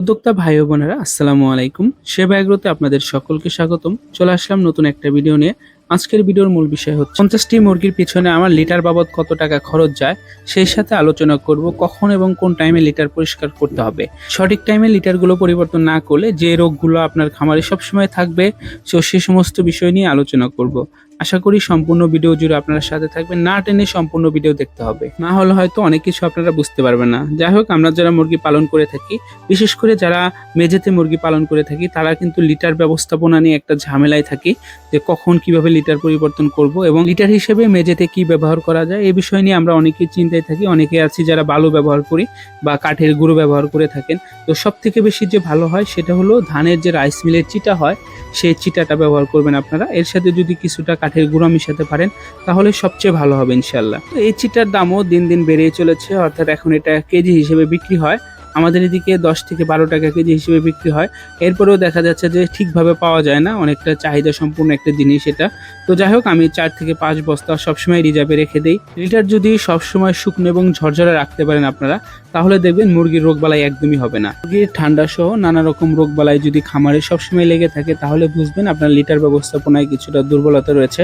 উদ্যোক্তা ভাই ও বোনেরা আসসালামু আলাইকুম। সেবা এগ্রোতে আপনাদের সকলকে স্বাগতম। চলে আসলাম নতুন একটা ভিডিও নিয়ে। আজকের ভিডিওর মূল বিষয় হচ্ছে 50টি মুরগির পিছনে আমার লিটার বাবদ কত টাকা খরচ যায় সেই সাথে আলোচনা করব কখন এবং কোন টাইমে লিটার পরিষ্কার করতে হবে। সঠিক টাইমে লিটারগুলো পরিবর্তন না করলে যে রোগগুলো আপনার খামারে সবসময় থাকবে সে সমস্ত বিষয় নিয়ে আলোচনা করব। আশা করি সম্পূর্ণ ভিডিও জুড়ে আপনার সাথে থাকবেন, না টেনে সম্পূর্ণ ভিডিও দেখতে হবে, না হলে হয়তো অনেক কিছু আপনারা বুঝতে পারবেন না। যাই হোক, আমরা যারা মুরগি পালন করে থাকি, বিশেষ করে যারা মেঝেতে মুরগি পালন করে থাকি, তারা কিন্তু লিটার ব্যবস্থাপনা নিয়ে একটা ঝামেলায় থাকি যে কখন কিভাবে লিটার পরিবর্তন করব এবং লিটার হিসেবে মেঝেতে কি ব্যবহার করা যায় এই বিষয় নিয়ে আমরা অনেকেই চিন্তায় থাকি। অনেকে আছি যারা বালু ব্যবহার করি বা কাঠের গুঁড়ো ব্যবহার করে থাকেন। তো সব থেকে বেশি যে ভালো হয় সেটা হলো ধানের যে রাইস মিলের চিটা হয় সেই চিটাটা ব্যবহার করবেন আপনারা। এর সাথে যদি কিছুটা কাঠের গুঁড়ো মিশাতে পারেন তাহলে সবচেয়ে ভালো হবে ইনশাল্লাহ। তো এই চিটার দামও দিন দিন বেড়েই চলেছে, অর্থাৎ এখন এটা কেজি হিসেবে বিক্রি হয়। আমাদের এদিকে 10 থেকে 12 টাকা কেজি হিসেবে বিক্রি হয়। এরপরেও দেখা যাচ্ছে যে ঠিকভাবে পাওয়া যায় না, অনেকটা চাহিদা সম্পূর্ণ একটা জিনিস এটা। তো যাই হোক, আমি 4 থেকে 5 বস্তা সবসময় রিজার্ভে রেখে দিই। লিটার যদি সবসময় শুকনো এবং ঝরঝরে রাখতে পারেন আপনারা, তাহলে দেখবেন মুরগির রোগবালাই একদমই হবে না। মুরগির ঠান্ডা সহ নানা রকম রোগবালাই যদি খামারে সবসময় লেগে থাকে তাহলে বুঝবেন আপনার লিটার ব্যবস্থাপনায় কিছুটা দুর্বলতা রয়েছে।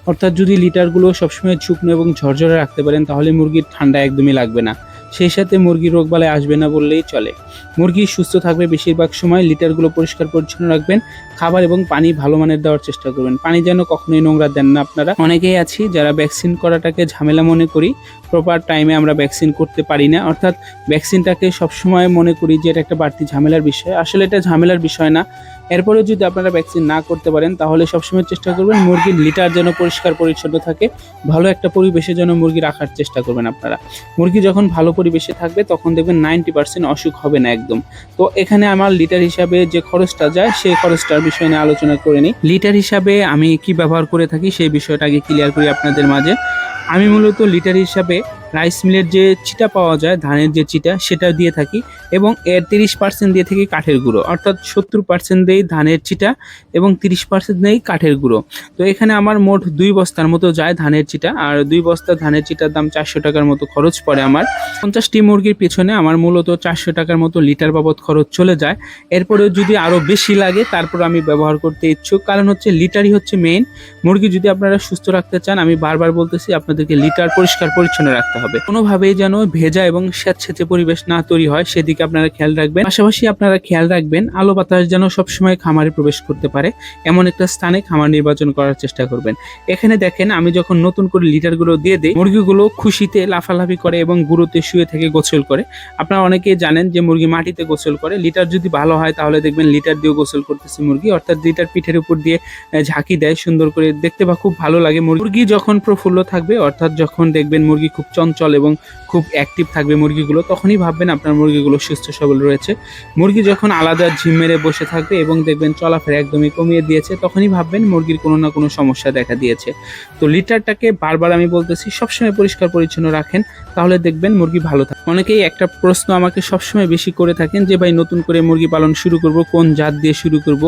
অর্থাৎ যদি লিটারগুলো সবসময় শুকনো এবং ঝরঝরে রাখতে পারেন তাহলে মুরগির ঠান্ডা একদমই লাগবে না, সেই সাথে মুরগির রোগবালাই আসবে না বললেই চলে। মুরগি সুস্থ থাকবে বেশিরভাগ সময়। লিটারগুলো পরিষ্কার পরিচ্ছন্ন রাখবেন, খাবার এবং পানি ভালো মানের দেওয়ার চেষ্টা করবেন। পানি যেন কখনোই নোংরা দেন না আপনারা। অনেকেই আছি যারা ভ্যাকসিন করাটাকে ঝামেলা মনে করি, প্রপার টাইমে আমরা ভ্যাকসিন করতে পারি না, অর্থাৎ ভ্যাকসিনটাকে সবসময় মনে করি যে এটা একটা বাড়তি ঝামেলার বিষয়। আসলে এটা ঝামেলার বিষয় না। এরপরে যদি আপনারা ভ্যাকসিন না করতে পারেন তাহলে সবসময় চেষ্টা করবেন মুরগির লিটার যেন পরিষ্কার পরিচ্ছন্ন থাকে, ভালো একটা পরিবেশে যেন মুরগি রাখার চেষ্টা করবেন আপনারা। মুরগি যখন ভালো পরিবেশে থাকবে তখন দেখবেন 90% অসুখ হবে না একদম। তো এখানে আমার লিটার হিসাবে যে খরচটা যায় সেই খরচটার বিষয় নিয়ে আলোচনা করে নিই। লিটার হিসাবে আমি কি ব্যবহার করে থাকি সেই বিষয়টা আগে ক্লিয়ার করি আপনাদের মাঝে। আমি মূলত লিটার হিসাবে রাইস মিলের যে চিটা পাওয়া যায়, ধানের যে চিটা, সেটা দিয়ে থাকি এবং এর 30% দিয়ে থাকি কাঠের গুঁড়ো, অর্থাৎ 70% দেই ধানের চিটা এবং 30% দেই কাঠের গুঁড়ো। তো এখানে আমার মোট 2 বস্তার মতো যায় ধানের চিটা, আর 2 বস্তা ধানের চিটার দাম 400 টাকার মতো খরচ পড়ে আমার। 50টি মুরগির পিছনে আমার মূলত 400 টাকার মতো লিটার বাবদ খরচ চলে যায়। এরপরেও যদি আরও বেশি লাগে তারপর আমি ব্যবহার করতে ইচ্ছুক, কারণ হচ্ছে লিটারই হচ্ছে মেইন। মুরগি যদি আপনারা সুস্থ রাখতে চান, আমি বারবার বলতেছি আপনাদেরকে লিটার পরিষ্কার পরিচ্ছন্ন রাখতে হবে। কোনোভাবেই যেন ভেজা এবং স্যাঁতসেঁতে পরিবেশ না তৈরি হয় সেদিকে আপনারা খেয়াল রাখবেন। পাশাপাশি আপনারা খেয়াল রাখবেন আলো বাতাস যেন সবসময় খামারে প্রবেশ করতে পারে এমন একটা স্থানে খামার নির্বাচন করার চেষ্টা করবেন। এখানে দেখেন, আমি যখন নতুন করে লিটারগুলো দিয়ে দিই, মুরগিগুলো খুশিতে লাফালাফি করে এবং গুঁড়োতে শুয়ে থেকে গোসল করে। আপনারা অনেকেই জানেন যে মুরগি মাটিতে গোসল করে। লিটার যদি ভালো হয় তাহলে দেখবেন লিটার দিয়েও গোসল করতেছে মুরগি, অর্থাৎ লিটার পিঠের উপর দিয়ে ঝাঁকি দেয় সুন্দর করে, দেখতে বা খুব ভালো লাগে। মুরগি যখন প্রফুল্ল থাকবে, অর্থাৎ যখন দেখবেন মুরগি খুব চঞ্চল এবং খুব অ্যাক্টিভ থাকবে মুরগিগুলো, তখনই ভাববেন আপনার মুরগিগুলো সুস্থ সবল রয়েছে। মুরগি যখন আলাদা ঝিম মেরে বসে থাকবে এবং দেখবেন চলাফেরা একদমই কমিয়ে দিয়েছে, তখনই ভাববেন মুরগির কোনো না কোনো সমস্যা দেখা দিয়েছে। তো লিটারটাকে বারবার আমি বলতেছি সবসময় পরিষ্কার পরিচ্ছন্ন রাখেন, তাহলে দেখবেন মুরগি ভালো থাকে। অনেকেই একটা প্রশ্ন আমাকে সবসময় বেশি করে থাকেন যে ভাই, নতুন করে মুরগি পালন শুরু করব, কোন জাত দিয়ে শুরু করব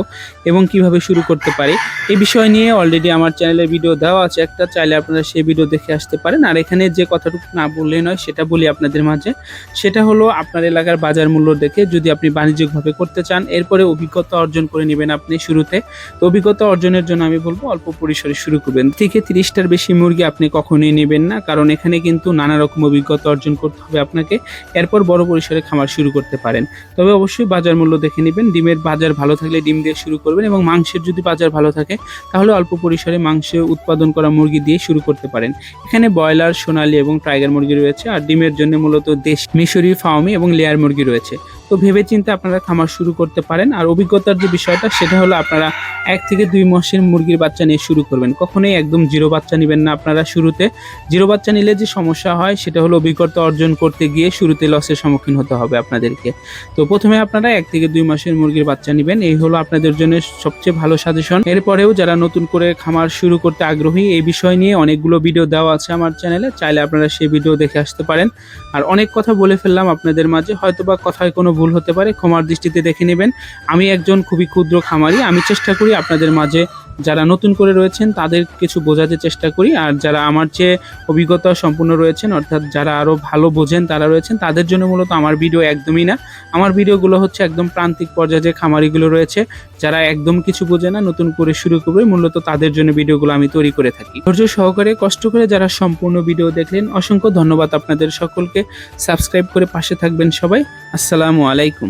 এবং কিভাবে শুরু করতে পারি। এই বিষয় নিয়ে অলরেডি আমার চ্যানেলে ভিডিও দেওয়া আছে একটা, চাইলে আপনারা সেই ভিডিও দেখে আসতে পারেন। আর এখানে যে কথাটুকু না বললেই নয় সেটা বলি আপনাদের মাঝে। সেটা হলো আপনার এলাকার বাজার মূল্য দেখে যদি আপনি বাণিজ্যিকভাবে করতে চান, এরপরে অভিজ্ঞতা অর্জন করে নেবেন আপনি শুরুতে। তো অভিজ্ঞতা অর্জনের জন্য আমি বলবো অল্প পরিসরে শুরু করবেন। থেকে 30টার বেশি মুরগি আপনি কখনোই নেবেন না, কারণ এখানে কিন্তু নানা রকম অভিজ্ঞতা অর্জন করতে হবে আপনাকে। এরপর বড় পরিসরে খামার শুরু করতে পারেন, তবে অবশ্যই বাজার মূল্য দেখে নেবেন। ডিমের বাজার ভালো থাকলে ডিম দিয়ে শুরু করবেন এবং মাংসের যদি বাজার ভালো থাকে তাহলে অল্প পরিসরে মাংস উৎপাদন করা মুরগি দিয়ে শুরু করতে পারেন। এখানে ব্রয়লার, সোনালী এবং টাইগার মুরগি রয়েছে, আর ডিমের জন্য মূলত দেশি, মিশরি, ফার্মি এবং লেয়ার মুরগি রয়েছে। তো ভেবে চিন্তে আপনারা খামার শুরু করতে পারেন। আর অভিজ্ঞতার যে বিষয়টা সেটা হলো আপনারা 1 থেকে 2 মাসের মুরগির বাচ্চা নিয়ে শুরু করবেন, কখনোই একদম জিরো বাচ্চা নেবেন না আপনারা শুরুতে। জিরো বাচ্চা নিলে যে সমস্যা হয় সেটা হলো অভিজ্ঞতা অর্জন করতে গিয়ে শুরুতে লসের সম্মুখীন হতে হবে আপনাদেরকে। তো প্রথমে আপনারা 1 থেকে 2 মাসের মুরগির বাচ্চা নেবেন, এই হলো আপনাদের জন্য সবচেয়ে ভালো সাজেশন। এরপরেও যারা নতুন করে খামার শুরু করতে আগ্রহী, এই বিষয় নিয়ে অনেকগুলো ভিডিও দেওয়া আছে আমার চ্যানেলে, চাইলে আপনারা সেই ভিডিও দেখে আসতে পারেন। আর অনেক কথা বলে ফেললাম আপনাদের মাঝে, হয়তোবা কথায় কোনো ভুল হতে পারে, ক্ষমার দৃষ্টিতে দেখে নেবেন। আমি একজন খুবই ক্ষুদ্র খামারি, আমি চেষ্টা করি আপনাদের মাঝে যারা নতুন করে রয়েছেন তাদের কিছু বোঝাতে চেষ্টা করি, আর যারা আমার চেয়ে অভিজ্ঞতা সম্পূর্ণ রয়েছেন অর্থাৎ যারা আরও ভালো বোঝেন তারা রয়েছেন তাদের জন্য মূলত আমার ভিডিও একদমই না। আমার ভিডিওগুলো হচ্ছে একদম প্রান্তিক পর্যায়ে যে খামারিগুলো রয়েছে, যারা একদম কিছু বোঝে না, নতুন করে শুরু করবে, মূলত তাদের জন্য ভিডিওগুলো আমি তৈরি করে থাকি। ধৈর্য সহকারে কষ্ট করে যারা সম্পূর্ণ ভিডিও দেখলেন অসংখ্য ধন্যবাদ আপনাদের সকলকে। সাবস্ক্রাইব করে পাশে থাকবেন সবাই। আসসালামু আলাইকুম।